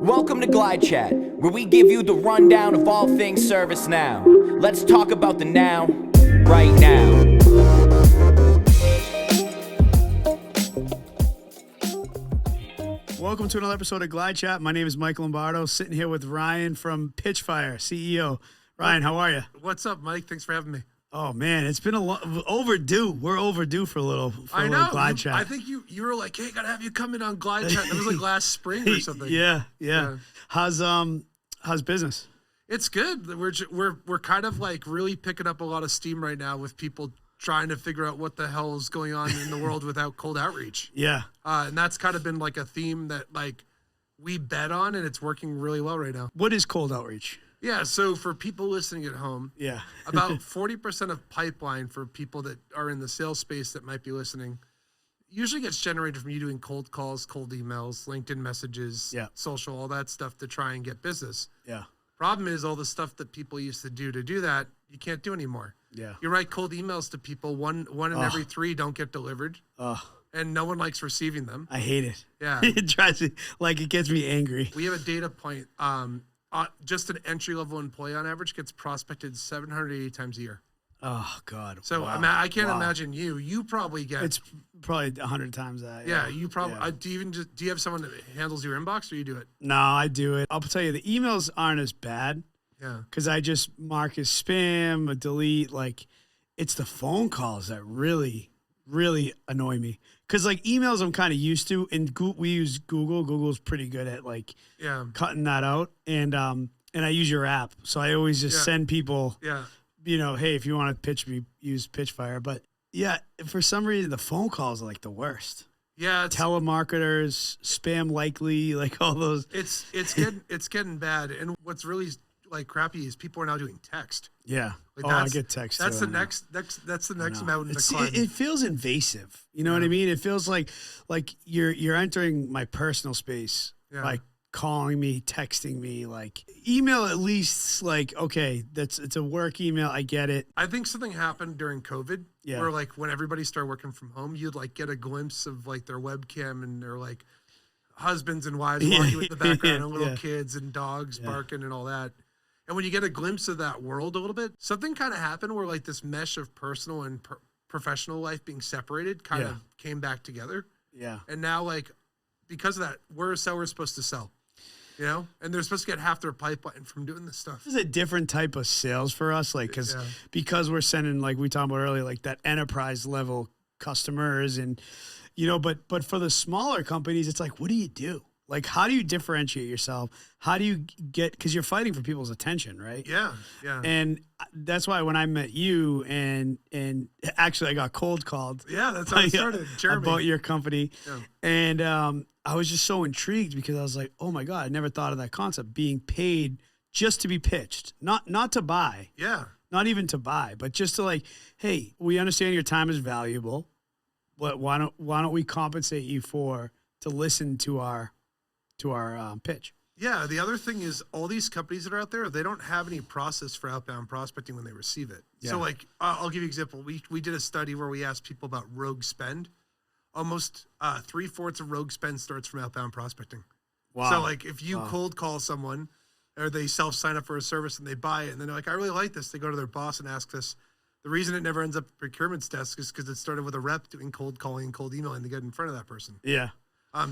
Welcome to GlideChat, where we give you the rundown of all things ServiceNow. Let's talk about the now, right now. Welcome to another episode of GlideChat. My name is Mike Lombardo, sitting here with Ryan from Pitchfire CEO. Ryan, how are you? What's up, Mike? Thanks for having me. Oh man, it's been overdue. We're overdue for a little GlideChat. I think you were like, hey, gotta have you come in on GlideChat. That was like last spring or something. Yeah. How's business? It's good. We're kind of like really picking up a lot of steam right now with people trying to figure out what the hell is going on in the world without cold outreach. Yeah. And that's kind of been like a theme that like we bet on, and it's working really well right now. What is cold outreach? Yeah, so for people listening at home, about 40% of pipeline for people that are in the sales space that might be listening usually gets generated from you doing cold calls, cold emails, LinkedIn messages, social, all that stuff to try and get business. Yeah. Problem is all the stuff that people used to do that, you can't do anymore. Yeah. You write cold emails to people, one in every three don't get delivered. And no one likes receiving them. I hate it. Yeah. It drives me, it gets me angry. We have a data point. Just an entry-level employee on average gets prospected 780 times a year. Oh, God. So wow. I can't imagine you. You probably get... It's probably 100 times that. Yeah, you probably... Do you have someone that handles your inbox, or you do it? No, I do it. I'll tell you, the emails aren't as bad. Yeah. Because I just mark as spam, or delete. It's the phone calls that really, really annoy me. Because emails I'm kind of used to, and we use Google. Google's pretty good at cutting that out, and I use your app, so I always just send people, hey, if you want to pitch me, use Pitchfire. But for some reason the phone calls are the worst. Yeah, telemarketers, spam likely, all those. It's getting bad, and what's really crappy is people are now doing text. Yeah. I get text. That's the next mountain to climb. It feels invasive. You know what I mean? It feels like you're entering my personal space by calling me, texting me. Email at least okay, it's a work email. I get it. I think something happened during COVID where when everybody started working from home, you'd get a glimpse of their webcam and their husbands and wives walking with the background and little kids and dogs barking and all that. And when you get a glimpse of that world a little bit, something kind of happened where this mesh of personal and professional life being separated kind of came back together. Yeah. And now because of that, we're a seller supposed to sell, and they're supposed to get half their pipeline from doing this stuff. This is a different type of sales for us, because we're sending, we talked about earlier, that enterprise level customers and, but for the smaller companies, it's what do you do? How do you differentiate yourself? How do you because you're fighting for people's attention, right? Yeah, yeah. And that's why when I met you and actually I got cold called. Yeah, that's how it started, Jeremy. About your company. Yeah. And I was just so intrigued because I was like, oh my God, I never thought of that concept, being paid just to be pitched, not to buy. Yeah. Not even to buy, but just to hey, we understand your time is valuable, but why don't we compensate you to listen to our pitch? Yeah, the other thing is all these companies that are out there, they don't have any process for outbound prospecting when they receive it. Yeah. So I'll give you an example. We did a study where we asked people about rogue spend. Almost 3/4 of rogue spend starts from outbound prospecting. Wow. So if you cold call someone or they self-sign up for a service and they buy it and then they're I really like this, they go to their boss and ask this. The reason it never ends up at procurement's desk is because it started with a rep doing cold calling and cold emailing to get in front of that person. Yeah.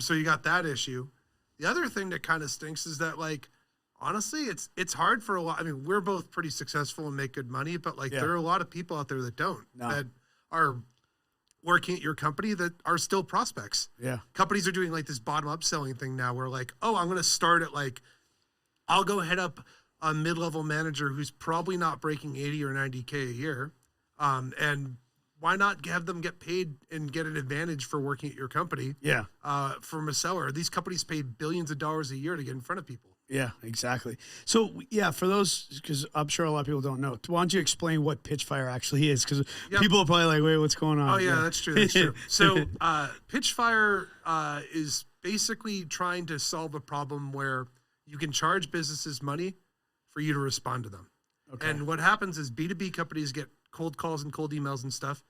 So you got that issue. The other thing that kind of stinks is that, honestly, it's hard for a lot. I mean, we're both pretty successful and make good money, but there are a lot of people out there that don't, that are working at your company that are still prospects. Yeah. Companies are doing this bottom-up selling thing now where I'm going to start at I'll go head up a mid-level manager who's probably not breaking 80 or 90K a year. And why not have them get paid and get an advantage for working at your company? Yeah. From a seller. These companies pay billions of dollars a year to get in front of people. Yeah, exactly. So, for those, because I'm sure a lot of people don't know, why don't you explain what Pitchfire actually is? Because people are probably wait, what's going on? Oh, yeah, that's true. That's true. So, Pitchfire is basically trying to solve a problem where you can charge businesses money for you to respond to them. Okay. And what happens is B2B companies get cold calls and cold emails and stuff.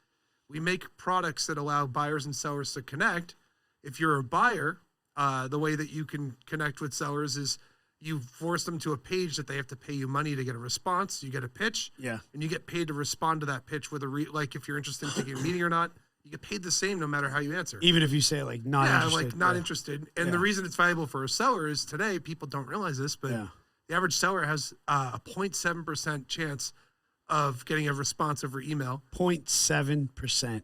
We make products that allow buyers and sellers to connect. If you're a buyer, The way that you can connect with sellers is you force them to a page that they have to pay you money to get a response. You get a pitch, and you get paid to respond to that pitch with like if you're interested in taking a meeting or not. You get paid the same no matter how you answer. Even if you say like not interested. Like not interested. And the reason it's valuable for a seller is today people don't realize this, but the average seller has a 0.7% chance of getting a response over email. 0.7%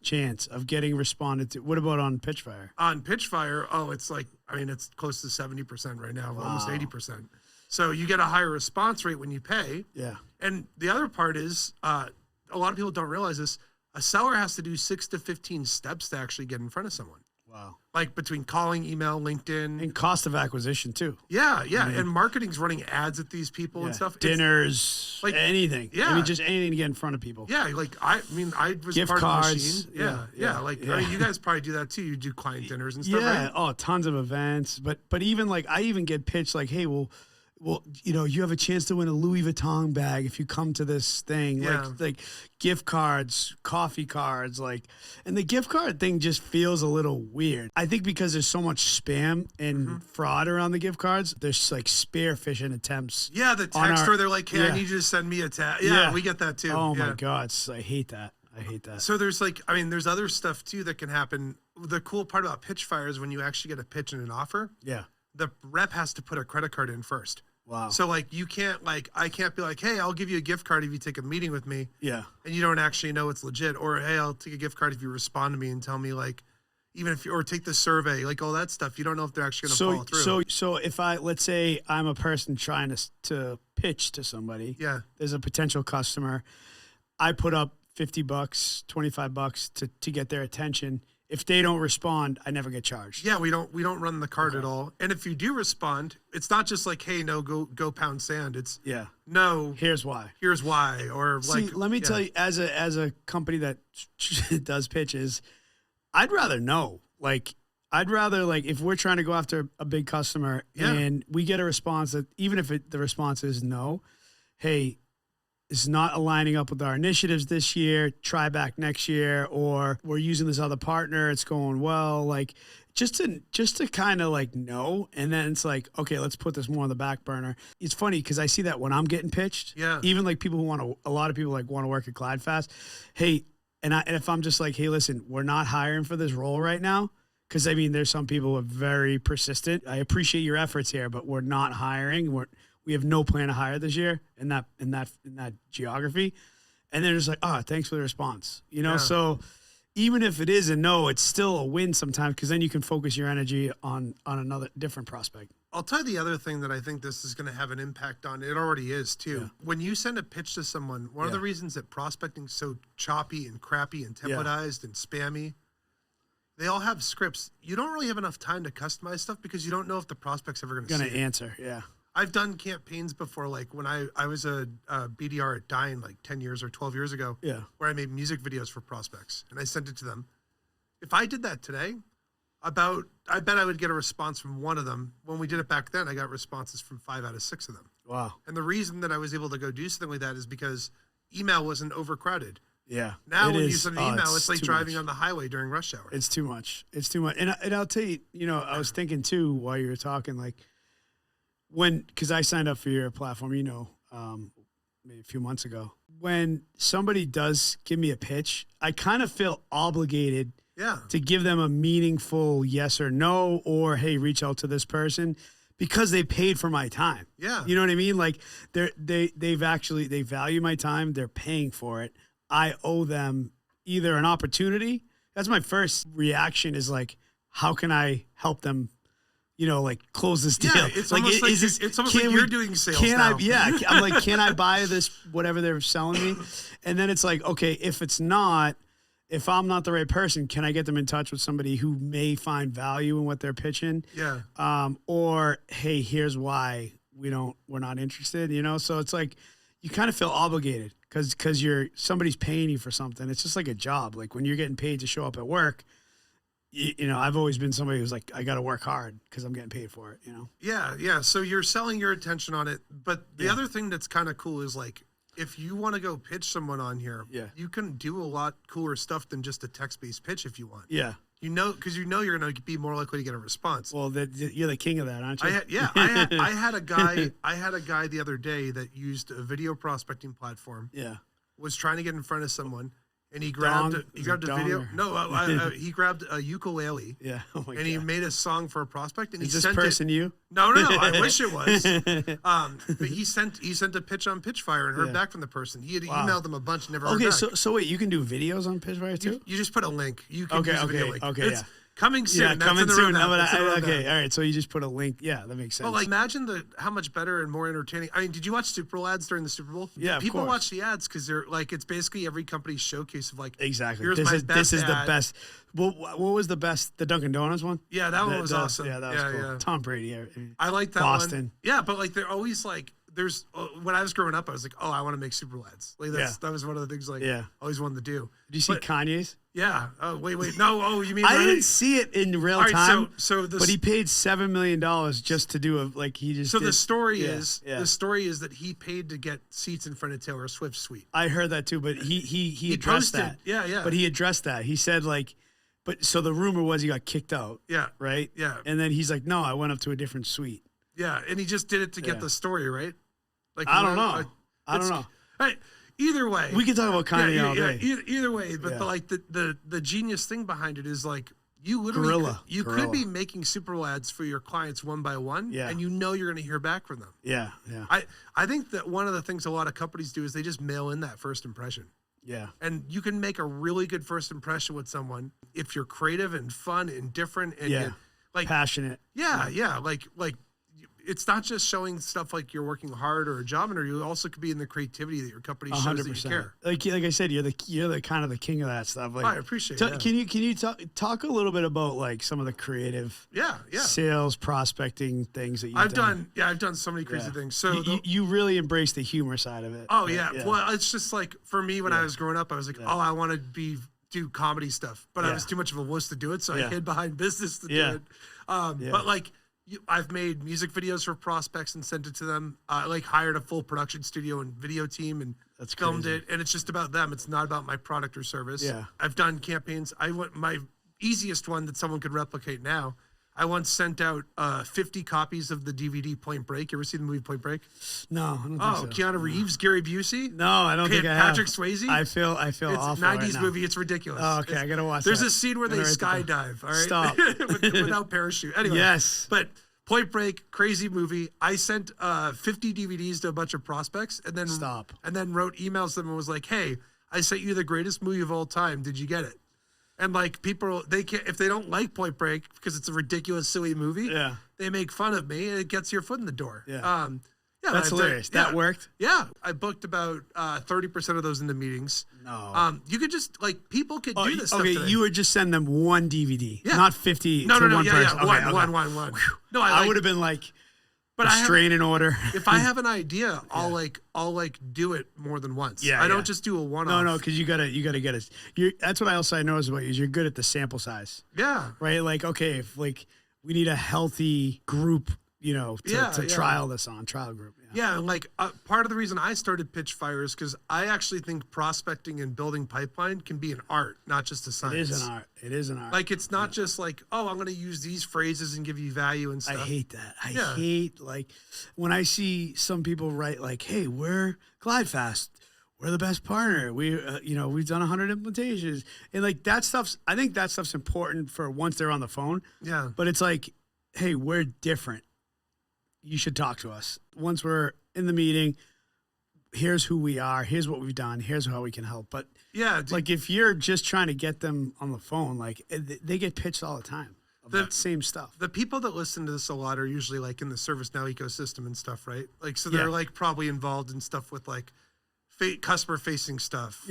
chance of getting responded to. What about on Pitchfire? On Pitchfire, it's like, it's close to 70% right now, almost 80%. So you get a higher response rate when you pay. Yeah. And the other part is, a lot of people don't realize this, a seller has to do 6 to 15 steps to actually get in front of someone. Wow. Like between calling, email, LinkedIn. And cost of acquisition too. Yeah. And marketing's running ads at these people and stuff. Dinners, like anything. Yeah. Just anything to get in front of people. Yeah. Like, I was gift part cards. of the machine. Yeah. You guys probably do that too. You do client dinners and stuff, yeah. right? Oh, tons of events. But even like, I even get pitched like, hey, well, you have a chance to win a Louis Vuitton bag if you come to this thing. Yeah. Like gift cards, coffee cards, and the gift card thing just feels a little weird. I think because there's so much spam and fraud around the gift cards, there's like spear phishing attempts. Yeah, the text where they're like, hey, I need you to send me a text. Yeah, we get that too. Oh my God. I hate that. So there's there's other stuff too that can happen. The cool part about Pitchfire is when you actually get a pitch and an offer. Yeah. The rep has to put a credit card in first. Wow. So you can't I can't be like, hey, I'll give you a gift card if you take a meeting with me. Yeah. And you don't actually know it's legit. Or, hey, I'll take a gift card if you respond to me and tell me or take the survey, all that stuff. You don't know if they're actually going to follow through. So if let's say I'm a person trying to pitch to somebody. Yeah. There's a potential customer. I put up $50, $25 to get their attention. If they don't respond, I never get charged. Yeah, we don't run the card at all. And if you do respond, it's not just like, hey, no, go pound sand. It's no. Here's why. Or let me tell you, as a company that does pitches, I'd rather know. I'd rather if we're trying to go after a big customer and we get a response that even if the response is no, hey, it's not aligning up with our initiatives this year, try back next year, or we're using this other partner, it's going well, just to kind of know, and then it's okay, let's put this more on the back burner. It's funny because I see that when I'm getting pitched, even people who a lot of people want to work at GlideFast, hey, and if I'm just hey, listen, we're not hiring for this role right now, because there's some people who are very persistent. I appreciate your efforts here, but we're not hiring. We have no plan to hire this year in that geography. And they're just thanks for the response. So even if it is a no, it's still a win sometimes, because then you can focus your energy on another different prospect. I'll tell you the other thing that I think this is going to have an impact on. It already is too. Yeah. When you send a pitch to someone, one of the reasons that prospecting is so choppy and crappy and templatized and spammy, they all have scripts. You don't really have enough time to customize stuff because you don't know if the prospect's ever going to answer. Yeah. I've done campaigns before, when I was a BDR at Dine 10 years or 12 years ago, where I made music videos for prospects, and I sent it to them. If I did that today, I bet I would get a response from one of them. When we did it back then, I got responses from 5 out of 6 of them. Wow. And the reason that I was able to go do something like that is because email wasn't overcrowded. Yeah. Now when you send an email, it's like driving on the highway during rush hour. It's too much. And I'll tell you, I was thinking too, while you were talking, because I signed up for your platform, maybe a few months ago. When somebody does give me a pitch, I kind of feel obligated to give them a meaningful yes or no, or hey, reach out to this person, because they paid for my time. Yeah. You know what I mean? They value my time. They're paying for it. I owe them either an opportunity. That's my first reaction is how can I help them? Close this deal. Yeah, it's almost it's almost like you're doing sales now. I'm can I buy this, whatever they're selling me? And then it's okay, if I'm not the right person, can I get them in touch with somebody who may find value in what they're pitching? Yeah. Or, hey, here's why we're not interested, So it's you kind of feel obligated because somebody's paying you for something. It's just like a job. When you're getting paid to show up at work, I've always been somebody who's I got to work hard because I'm getting paid for it, Yeah. So you're selling your attention on it. But the other thing that's kind of cool is if you want to go pitch someone on here, you can do a lot cooler stuff than just a text-based pitch if you want. Yeah. because you're going to be more likely to get a response. Well, you're the king of that, aren't you? I had a guy the other day that used a video prospecting platform. Yeah. Was trying to get in front of someone, and he grabbed a video. Or? No, he grabbed a ukulele. Yeah. Oh my God. He made a song for a prospect, and Is he this sent person it. You? No. I wish it was. But he sent a pitch on Pitchfire and heard back from the person. He had emailed them a bunch, and never heard back. So wait, you can do videos on Pitchfire too? You just put a link. You can use a video link. Okay. It's coming soon. Yeah, That's coming in the soon. roadmap. Okay, all right. So you just put a link. Yeah, that makes sense. Well, like imagine how much better and more entertaining. I mean, did you watch Super Bowl ads during the Super Bowl? Yeah, people of course. watch the ads because they're like it's basically every company's showcase of like exactly. Here's This is the ad. best. Well, what was the best? The Dunkin' Donuts one? Yeah, that one was awesome. Yeah, that was cool. Yeah. Tom Brady. I like that Boston. one. Yeah, but like they're always like there's when I was growing up, I was like, oh, I want to make Super Bowl ads. Like that was one of the things like I always wanted to do. Did you see Kanye's? Yeah. Oh wait. No. Oh, you mean I didn't see it in real time. But he paid $7 million just to do the story is that he paid to get seats in front of Taylor Swift's suite. I heard that too, but he addressed that. Yeah. But he addressed that. He said so the rumor was he got kicked out. Yeah. Right. Yeah. And then he's like, no, I went up to a different suite. Yeah, and he just did it to get the story right. Like I don't know. I don't know. Right. Either way, we can talk about Kanye all day. Either way, but the genius thing behind it is like you literally could be making Super Bowl ads for your clients one by one, and you're going to hear back from them. Yeah. I think that one of the things a lot of companies do is they just mail in that first impression. Yeah. And you can make a really good first impression with someone if you're creative and fun and different and you're, like passionate. Yeah. Like it's not just showing stuff like you're working hard or a job interview. You also could be in the creativity that your company shows 100%. That you care. Like I said, you're the kind of the king of that stuff. Like, I appreciate it. Can you talk a little bit about like some of the creative sales prospecting things that you've done? I've done so many crazy things. So you really embrace the humor side of it. Oh yeah. Well, it's just like for me when I was growing up, I was like, I want to do comedy stuff, but I was too much of a wuss to do it, so I hid behind business to do it. But like. I've made music videos for prospects and sent it to them. Like hired a full production studio and video team and filmed it. And it's just about them. It's not about my product or service. Yeah. I've done campaigns. My easiest one that someone could replicate now. I once sent out 50 copies of the DVD Point Break. You ever see the movie Point Break? No, I don't think so. Keanu Reeves, Gary Busey. No, I don't think I have. Patrick Swayze. I feel it's awful. 90s right now. movie. It's ridiculous. Oh, okay, I gotta watch. There's a scene where they skydive. All right, stop without parachute. Anyway, yes, but. Point Break, crazy movie. I sent 50 DVDs to a bunch of prospects and then wrote emails to them and was like, hey, I sent you the greatest movie of all time. Did you get it? And like people, they can't, if they don't like Point Break because it's a ridiculous, silly movie, they make fun of me and it gets your foot in the door. Yeah. That's hilarious. That worked? Yeah. I booked about 30% of those into meetings. No. You could just, like, people could do this stuff today. You would just send them one DVD, not 50 to one person. Yeah. One. No, I would have been like, restraining order. If I have an idea, I'll do it more than once. Yeah. I don't just do a one-off. No, because you gotta get it. That's what I also noticed about you is you're good at the sample size. Yeah. Right? Like, okay, if like we need a healthy group, to trial this on, trial group. Yeah, and like part of the reason I started Pitchfire is because I actually think prospecting and building pipeline can be an art, not just a science. It is an art. Like it's not just like, oh, I'm going to use these phrases and give you value and stuff. I hate that. I hate like when I see some people write like, hey, we're GlideFast. We're the best partner. We've done 100 implementations. And like I think that stuff's important for once they're on the phone. Yeah. But it's like, hey, we're different. You should talk to us. Once we're in the meeting, here's who we are. Here's what we've done. Here's how we can help. But like if you're just trying to get them on the phone, like they get pitched all the time of that same stuff. The people that listen to this a lot are usually like in the ServiceNow ecosystem and stuff, right? Like, so they're like probably involved in stuff with like customer facing stuff.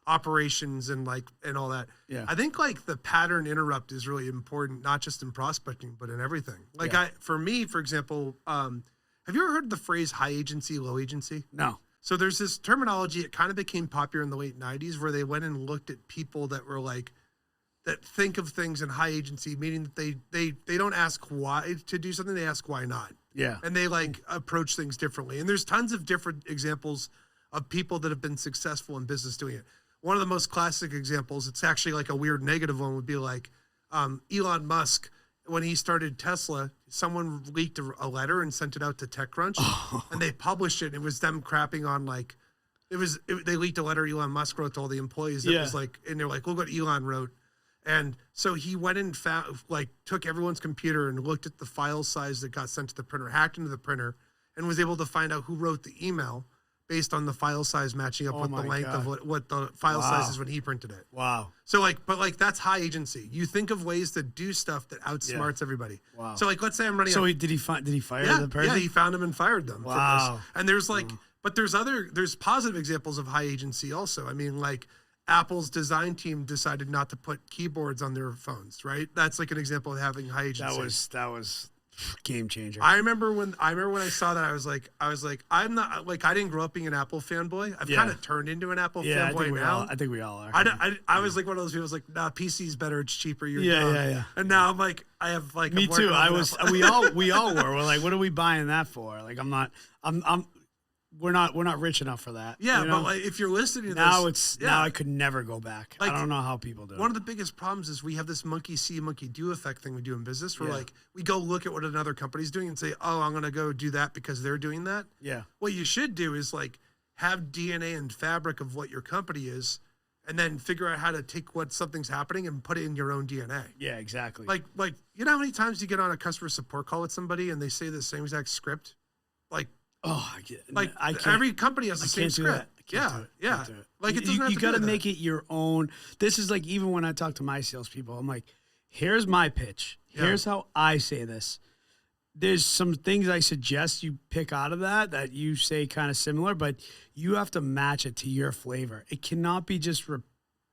Operations and all that. Yeah. I think like the pattern interrupt is really important, not just in prospecting, but in everything. Like for me, for example, have you ever heard the phrase high agency, low agency? No. So there's this terminology. It kind of became popular in the late 90s where they went and looked at people that were like, that think of things in high agency, meaning that they don't ask why to do something. They ask why not. Yeah. And they like approach things differently. And there's tons of different examples of people that have been successful in business doing it. one of the most classic examples, it's actually like a weird negative one, would be like Elon Musk. When he started Tesla, someone leaked a letter and sent it out to TechCrunch, and they published it. And it was them crapping on like, they leaked a letter Elon Musk wrote to all the employees. That was like, and they're like, look what Elon wrote. And so he went and found, like, took everyone's computer and looked at the file size that got sent to the printer, hacked into the printer, and was able to find out who wrote the email based on the file size matching up with the length of what the file size is when he printed it. Wow. So like, but like that's high agency. You think of ways to do stuff that outsmarts everybody. Wow. So like, let's say I'm running. So did he fire the person? Yeah, he found him and fired them. Wow. From this. And there's like, but there's positive examples of high agency also. I mean, like Apple's design team decided not to put keyboards on their phones, right? That's like an example of having high agency. That was game changer. I remember when I saw that, I was like, I'm not like, I didn't grow up being an Apple fanboy. I've kind of turned into an Apple fanboy now. I think we all are. I was like one of those people. I was like, nah, PC's better. It's cheaper. You're dumb. Yeah. And now I'm like, I have like. Me too. We all were. We're like, what are we buying that for? Like, we're not rich enough for that. Yeah, you know? but like, if you're listening to now, this, now I could never go back. Like, I don't know how people do it. One of the biggest problems is we have this monkey see, monkey do effect thing we do in business. Where like we go look at what another company's doing and say, oh, I'm gonna go do that because they're doing that. Yeah. What you should do is like have DNA and fabric of what your company is, and then figure out how to take what something's happening and put it in your own DNA. Yeah, exactly. Like you know how many times you get on a customer support call with somebody and they say the same exact script, like. Oh, I get. Like every company has the same script. Yeah. Like it doesn't. You got to make it your own. This is like even when I talk to my salespeople, I'm like, here's my pitch. Here's how I say this. There's some things I suggest you pick out of that you say kind of similar, but you have to match it to your flavor. It cannot be just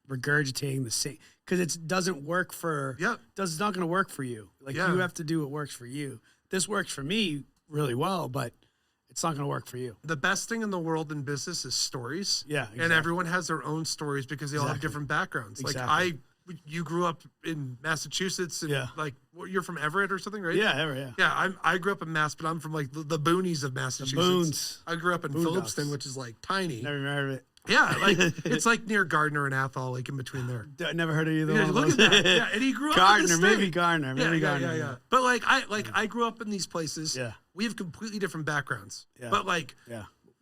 regurgitating the same because it doesn't work for. Yeah. It's not going to work for you. Like you have to do what works for you. This works for me really well, but. It's not going to work for you. The best thing in the world in business is stories. Yeah, exactly. And everyone has their own stories because they all have different backgrounds. Exactly. Like you grew up in Massachusetts, and like you're from Everett or something, right? Yeah, Everett. Yeah, I grew up in Mass, but I'm from like the boonies of Massachusetts. The boons. I grew up in Phillipston, which is like tiny. Never heard of it. Yeah, like it's like near Gardner and Athol, like in between there. Never heard of either one. Look at that. Yeah, and he grew up Gardner, in maybe Gardner, maybe Gardner. Yeah. But like I grew up in these places. Yeah, we have completely different backgrounds. Yeah. But like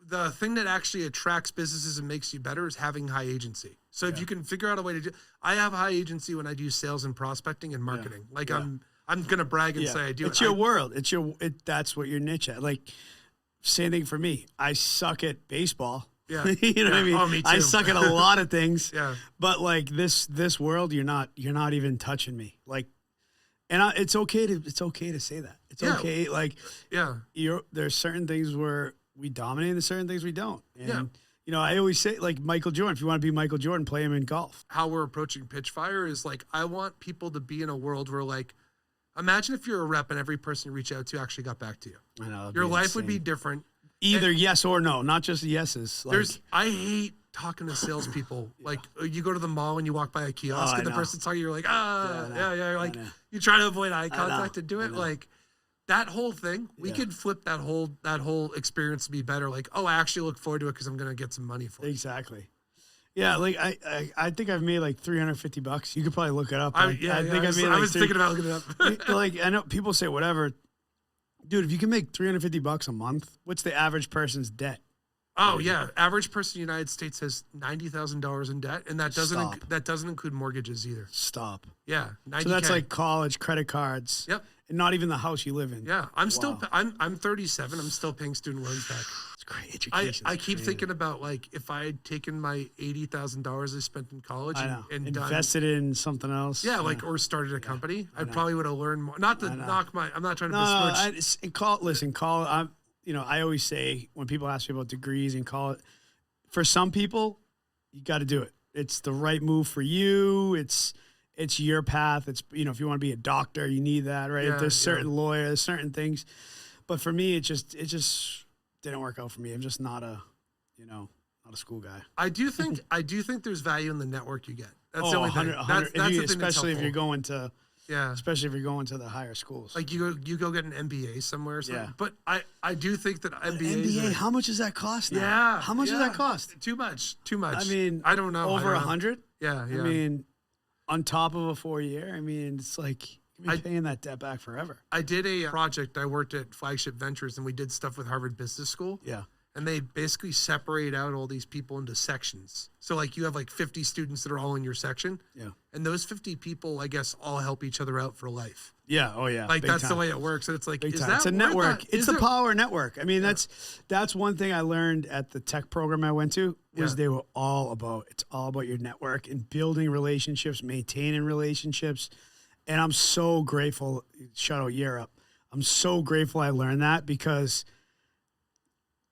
the thing that actually attracts businesses and makes you better is having high agency. So if you can figure out a way to do, I have high agency when I do sales and prospecting and marketing. Like I'm gonna brag and say I do. It's your world. That's what your niche at. Like same thing for me. I suck at baseball. Yeah, you know what I mean. Oh, me too. I suck at a lot of things. But like this world, you're not even touching me. Like, and it's okay to say that. It's okay. Like, there's certain things where we dominate, and there's certain things we don't. And you know, I always say like Michael Jordan. If you want to be Michael Jordan, play him in golf. How we're approaching Pitchfire is like I want people to be in a world where like, imagine if you're a rep and every person you reach out to actually got back to you. I know your life would be different. Either yes or no, not just yeses. Like, I hate talking to salespeople. Like you go to the mall and you walk by a kiosk and the person's talking, you're like, like you try to avoid eye contact and do it. Like that whole thing, we could flip that whole experience to be better. Like, oh, I actually look forward to it because I'm gonna get some money for it. Exactly. Yeah, like I think I've made like $350. You could probably look it up. I was thinking about looking it up. Like I know people say whatever. Dude, if you can make $350 a month, what's the average person's debt? Oh yeah, average person in the United States has $90,000 in debt, and that doesn't include mortgages either. Stop. Yeah, 90K. So that's like college, credit cards. Yep. And not even the house you live in. Yeah, I'm still. I'm 37. I'm still paying student loans back. It's great education. I keep thinking about like if I had taken my $80,000 I spent in college and invested in something else. Yeah, like or started a company. I probably would have learned more. Not to knock my. I'm not trying to besmirch. Listen. I always say when people ask me about degrees and college, for some people, you got to do it. It's the right move for you. It's your path. It's, if you want to be a doctor, you need that, right? Yeah, there's certain lawyers, certain things. But for me, it just didn't work out for me. I'm just not a school guy. I do think there's value in the network you get. That's the only thing. That's the thing, especially if you're going to, Yeah. Especially if you're going to the higher schools. Like you go get an MBA somewhere or something. Yeah. But I do think that MBA, how much does that cost now? Yeah. How much does that cost? Too much. I mean, I don't know. Over 100? Yeah. I mean, on top of a 4-year, I mean, it's like you're paying that debt back forever. I did a project. I worked at Flagship Ventures, and we did stuff with Harvard Business School. Yeah. And they basically separate out all these people into sections. So like you have like 50 students that are all in your section. Yeah. And those 50 people, I guess, all help each other out for life. Yeah. Oh yeah. Like Big that's time. the way it works. And it's like, is that it's a network. It's the power network. I mean, Yeah. that's one thing I learned at the tech program I went to was Yeah. they were all about, it's all about your network and building relationships, maintaining relationships. And I'm so grateful. Shout out Europe. I'm so grateful I learned that because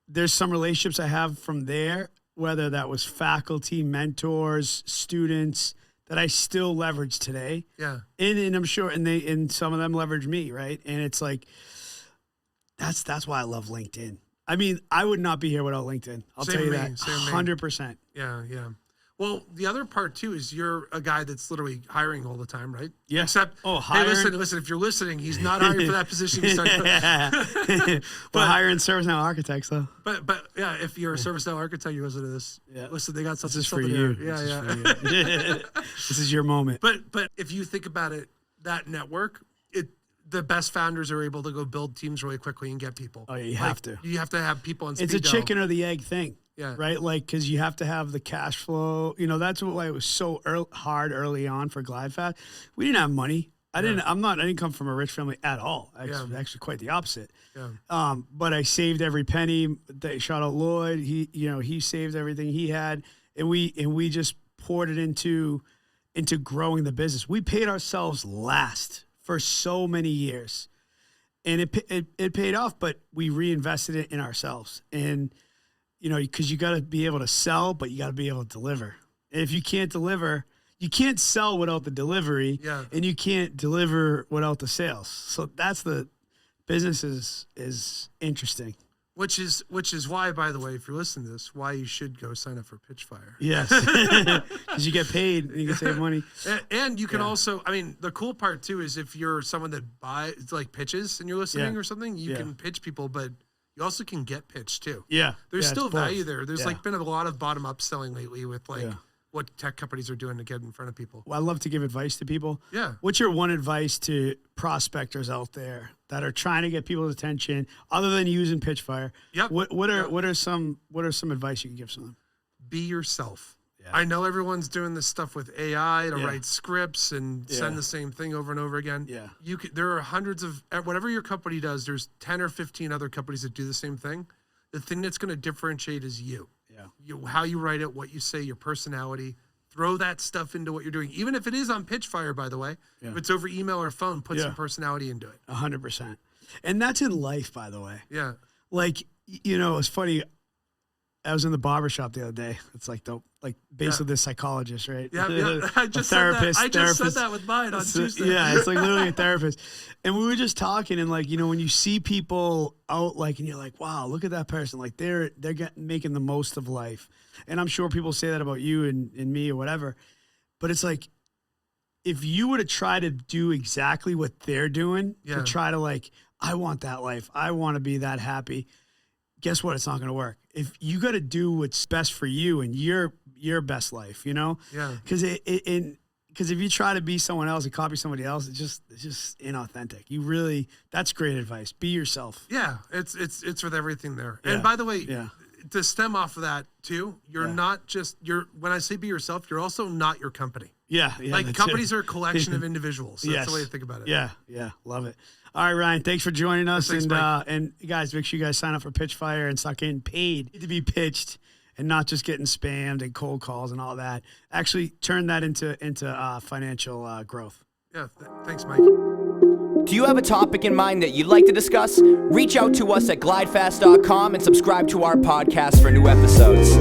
there's some relationships I have from there, whether that was faculty, mentors, students, that I still leverage today. Yeah. And I'm sure, and some of them leverage me, right? And it's like, that's why I love LinkedIn. I mean, I would not be here without LinkedIn. I'll tell you that 100%. Yeah. Well, the other part too is you're a guy that's literally hiring all the time, right? Yeah. Except, hiring. Hey, listen. If you're listening, he's not hiring for that position. But hiring ServiceNow architects, though. But yeah, if you're a ServiceNow architect, you listen to this. Yeah. Listen, they got something This is for there. you. Yeah. This is your moment. But if you think about it, that network, the best founders are able to go build teams really quickly and get people. Oh, yeah, you have to. You have to have people on speed It's a dial. chicken or the egg thing. Yeah. Right? Like, because you have to have the cash flow. You know, that's why it was so hard early on for GlideFast. We didn't have money. I didn't come from a rich family at all. Actually quite the opposite. Yeah. But I saved every penny. Shout out Lloyd. He saved everything he had. And we just poured it into growing the business. We paid ourselves last for so many years. And it paid off, but we reinvested it in ourselves. And because you got to be able to sell, but you got to be able to deliver. And if you can't deliver, you can't sell without the delivery, and you can't deliver without the sales. So that's the business is interesting. Which is why, by the way, if you're listening to this, why you should go sign up for Pitchfire. Yes, because you get paid and you can save money. And you can also, I mean, the cool part too is if you're someone that pitches and you're listening or something, you can pitch people, but you also can get pitched too. Yeah. There's still value there. There's been a lot of bottom up selling lately with what tech companies are doing to get in front of people. Well, I love to give advice to people. Yeah. What's your one advice to prospectors out there that are trying to get people's attention other than using Pitchfire? Yep. What are some advice you can give someone? Be yourself. Yeah. I know everyone's doing this stuff with AI to write scripts and send the same thing over and over again. Yeah. There are hundreds of, whatever your company does, there's 10 or 15 other companies that do the same thing. The thing that's going to differentiate is you. Yeah. How you write it, what you say, your personality. Throw that stuff into what you're doing. Even if it is on Pitchfire, by the way. Yeah. If it's over email or phone, put some personality into it. 100%. And that's in life, by the way. Yeah. Like, it's funny. I was in the barbershop the other day. It's like basically the psychologist, right? Yeah. I just said that with mine on Tuesday. Yeah, it's like literally a therapist. And we were just talking, and when you see people out, and you're like, wow, look at that person. Like they're making the most of life. And I'm sure people say that about you and me or whatever. But it's like, if you were to try to do exactly what they're doing, to try to I want that life. I want to be that happy. Guess what? It's not going to work. If you got to do what's best for you and your best life, Yeah. Because because if you try to be someone else and copy somebody else, it's just inauthentic. That's great advice. Be yourself. Yeah, it's with everything there. Yeah. And by the way, to stem off of that too, you're not just when I say be yourself, you're also not your company. Yeah. Companies are a collection of individuals. So that's the way to think about it. Yeah, love it. All right, Ryan, thanks for joining us. Thanks, and guys, make sure you guys sign up for Pitchfire and start getting paid to be pitched and not just getting spammed and cold calls and all that. Actually, turn that into financial growth. Yeah, thanks, Mike. Do you have a topic in mind that you'd like to discuss? Reach out to us at glidefast.com and subscribe to our podcast for new episodes.